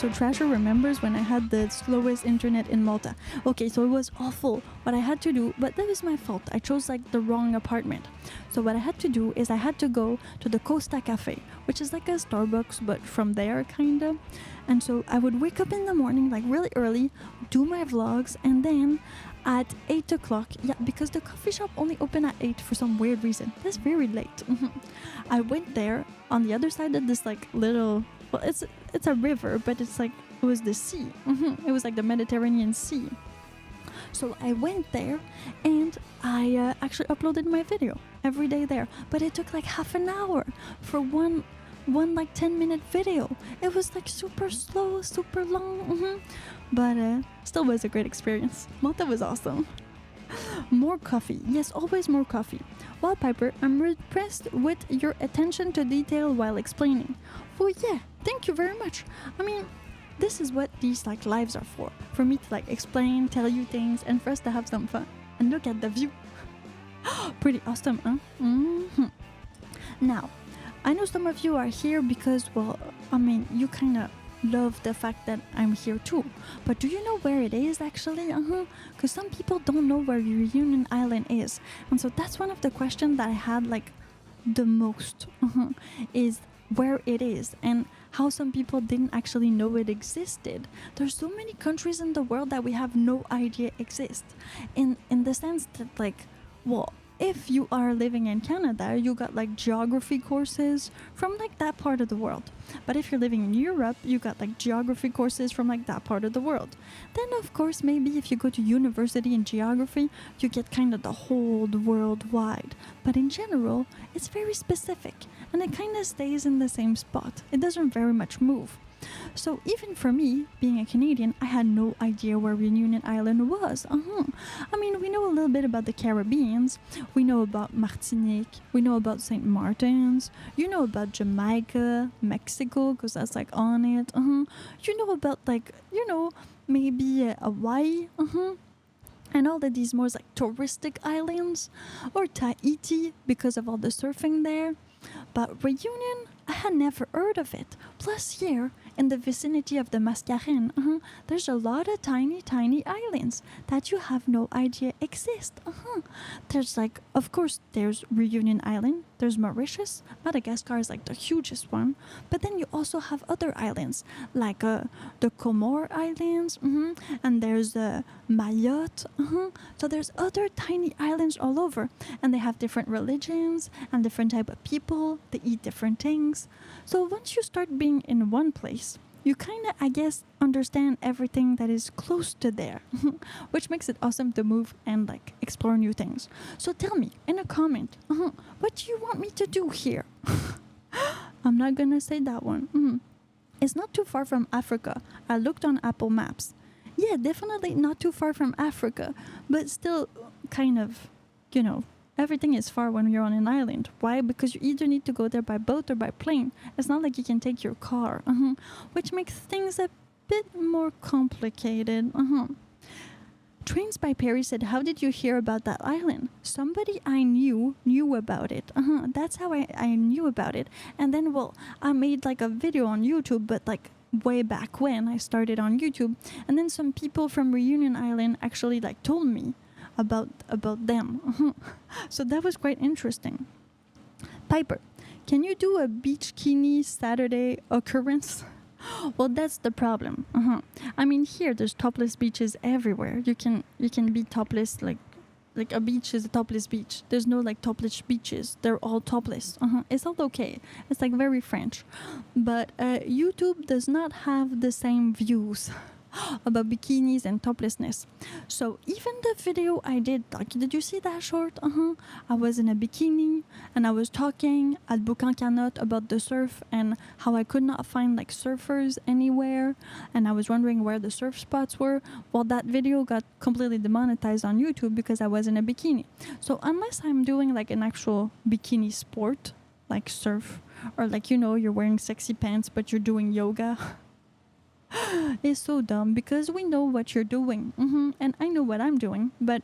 So Trasher remembers when I had the slowest internet in Malta. Okay, so it was awful. What I had to do, but that was my fault. I chose like the wrong apartment. So what I had to do is I had to go to the Costa Cafe, which is like a Starbucks, but from there kinda. And so I would wake up in the morning like really early, do my vlogs, and then at 8 o'clock, yeah, because the coffee shop only opened at 8 for some weird reason. That's very late. I went there on the other side of this like little, well, it's a river, but it's like, it was the sea. It was like the Mediterranean Sea. So I went there and I actually uploaded my video every day there, but it took like half an hour for one like 10-minute video. It was like super slow, super long, but still was a great experience. Malta was awesome. More coffee. Yes, always more coffee. Well, Piper, I'm impressed with your attention to detail while explaining. Oh yeah, thank you very much. I mean, this is what these like lives are for me to like explain, tell you things, and for us to have some fun. And look at the view. Pretty awesome, huh? Now, I know some of you are here because, well, I mean, you kind of love the fact that I'm here too. But do you know where it is actually? Because some people don't know where Reunion Island is. And so that's one of the questions that I had like the most, is where it is and how some people didn't actually know it existed. There's so many countries in the world that we have no idea exist. In the sense that like, well, if you are living in Canada, you got like geography courses from like that part of the world. But if you're living in Europe, you got like geography courses from like that part of the world. Then of course, maybe if you go to university in geography, you get kind of the whole world wide. But in general, it's very specific and it kind of stays in the same spot. It doesn't very much move. So even for me, being a Canadian, I had no idea where Reunion Island was. I mean, we know a little bit about the Caribbeans. We know about Martinique. We know about St. Martin's. You know about Jamaica, Mexico, because that's like on it. You know about like, maybe Hawaii. And all of these more like touristic islands. Or Tahiti, because of all the surfing there. But Reunion, I had never heard of it. Plus here, in the vicinity of the Mascarene, there's a lot of tiny, tiny islands that you have no idea exist. There's like, of course, there's Reunion Island, there's Mauritius, Madagascar is like the hugest one, but then you also have other islands, like the Comore Islands, and there's Mayotte, so there's other tiny islands all over, and they have different religions and different type of people, they eat different things. So once you start being in one place, you kind of, I guess, understand everything that is close to there, which makes it awesome to move and like explore new things. So tell me in a comment, what do you want me to do here? I'm not gonna say that one. It's not too far from Africa. I looked on Apple Maps. Yeah, definitely not too far from Africa, but still kind of, everything is far when you're on an island. Why? Because you either need to go there by boat or by plane. It's not like you can take your car, which makes things a bit more complicated. Trains by Perry said, how did you hear about that island? Somebody I knew about it. That's how I knew about it. And then, well, I made like a video on YouTube, but like way back when I started on YouTube. And then some people from Reunion Island actually like told me about them. So that was quite interesting. Piper, can you do a beachkini Saturday occurrence? Well, that's the problem. I mean, here there's topless beaches everywhere. You can be topless, like a beach is a topless beach. There's no like topless beaches. They're all topless. It's all okay. It's like very French. But YouTube does not have the same views about bikinis and toplessness. So even the video I did, like, did you see that short? I was in a bikini and I was talking at Boucan Canot about the surf and how I could not find like surfers anywhere, and I was wondering where the surf spots were. Well, that video got completely demonetized on YouTube because I was in a bikini. So unless I'm doing like an actual bikini sport, like surf, or like, you're wearing sexy pants but you're doing yoga, it's so dumb because we know what you're doing, and I know what I'm doing, but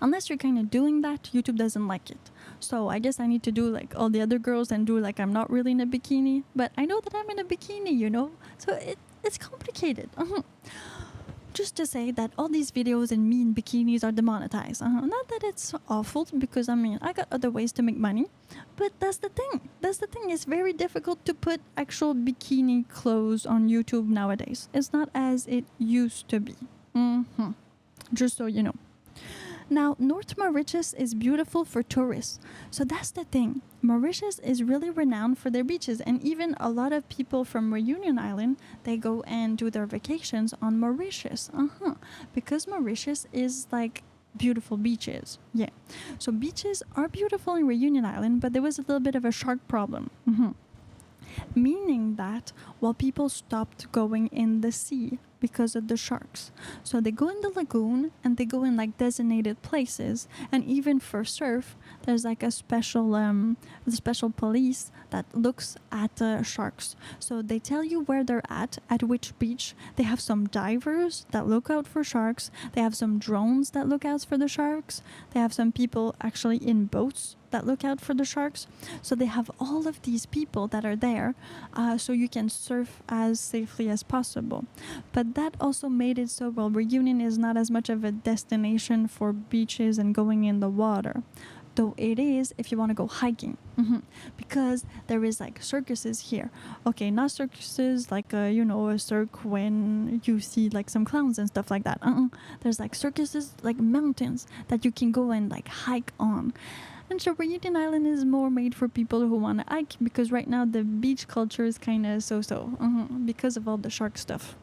unless you're kind of doing that, YouTube doesn't like it. So I guess I need to do like all the other girls and do like I'm not really in a bikini, but I know that I'm in a bikini, so it's complicated. Just to say that all these videos and me in bikinis are demonetized. Not that it's awful, because I mean, I got other ways to make money. But that's the thing. It's very difficult to put actual bikini clothes on YouTube nowadays. It's not as it used to be. Just so you know. Now, North Mauritius is beautiful for tourists. So that's the thing. Mauritius is really renowned for their beaches. And even a lot of people from Reunion Island, they go and do their vacations on Mauritius. Because Mauritius is like beautiful beaches. Yeah. So beaches are beautiful in Reunion Island, but there was a little bit of a shark problem. Meaning that while people stopped going in the sea because of the sharks. So they go in the lagoon and they go in like designated places, and even for surf there's like a special police that looks at sharks. So they tell you where they're at which beach. They have some divers that look out for sharks. They have some drones that look out for the sharks. They have some people actually in boats that look out for the sharks. So they have all of these people that are there, so you can surf as safely as possible. But that also made it so, well, Reunion is not as much of a destination for beaches and going in the water. Though it is if you want to go hiking. Because there is like circuses here. Okay, not circuses like, a cirque when you see like some clowns and stuff like that. There's like circuses, like mountains that you can go and like hike on. And so Reunion Island is more made for people who want to hike, because right now the beach culture is kind of so-so because of all the shark stuff.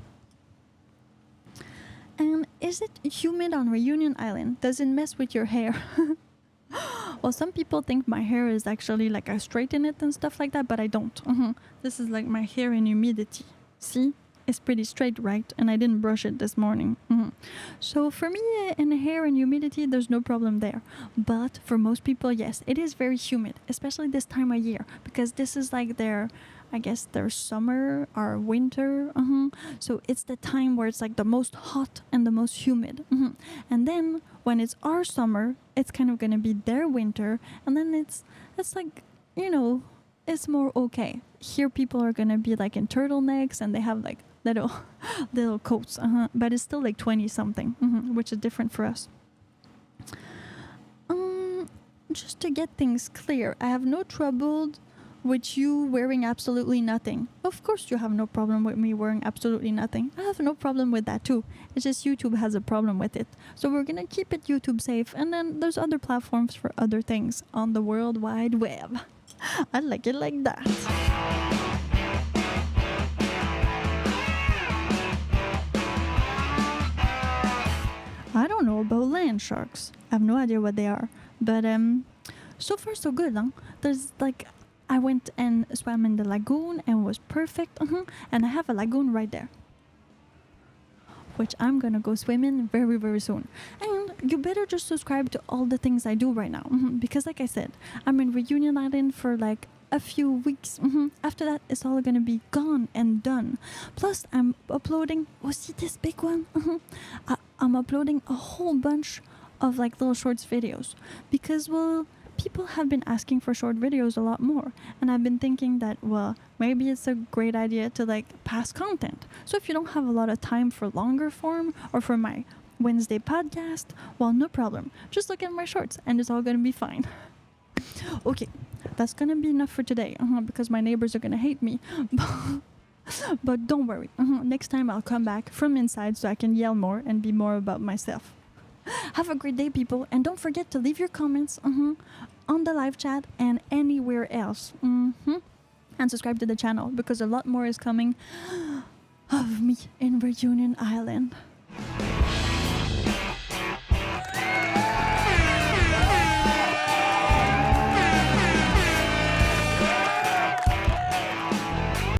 And is it humid on Reunion Island? Does it mess with your hair? Well, some people think my hair is actually like I straighten it and stuff like that, but I don't. This is like my hair in humidity. See? It's pretty straight, right? And I didn't brush it this morning. So for me, in hair and humidity, there's no problem there. But for most people, yes, it is very humid, especially this time of year, because this is like their summer or winter. So it's the time where it's like the most hot and the most humid. And then when it's our summer, it's kind of going to be their winter. And then it's like, it's more okay. Here people are going to be like in turtlenecks, and they have like little coats. But it's still like 20 something, which is different for us. Just to get things clear, I have no trouble with you wearing absolutely nothing. Of course you have no problem with me wearing absolutely nothing. I have no problem with that too. It's just YouTube has a problem with it. So we're gonna keep it YouTube safe, and then there's other platforms for other things on the World Wide Web. I like it like that. I don't know about land sharks. I have no idea what they are. But so far so good, huh? There's like, I went and swam in the lagoon and it was perfect. And I have a lagoon right there, which I'm gonna go swim in very, very soon. And you better just subscribe to all the things I do right now. Because like I said, I'm in Reunion Island for like a few weeks. After that, it's all gonna be gone and done. Plus, I'm uploading, see this big one? I'm uploading a whole bunch of like little shorts videos. Because, well, people have been asking for short videos a lot more, and I've been thinking that, well, maybe it's a great idea to like pass content. So if you don't have a lot of time for longer form or for my Wednesday podcast, well, no problem. Just look at my shorts and it's all gonna be fine. Okay, that's gonna be enough for today, because my neighbors are gonna hate me. But don't worry, next time I'll come back from inside so I can yell more and be more about myself. Have a great day, people, and don't forget to leave your comments on the live chat and anywhere else. And subscribe to the channel, because a lot more is coming of me in Reunion Island.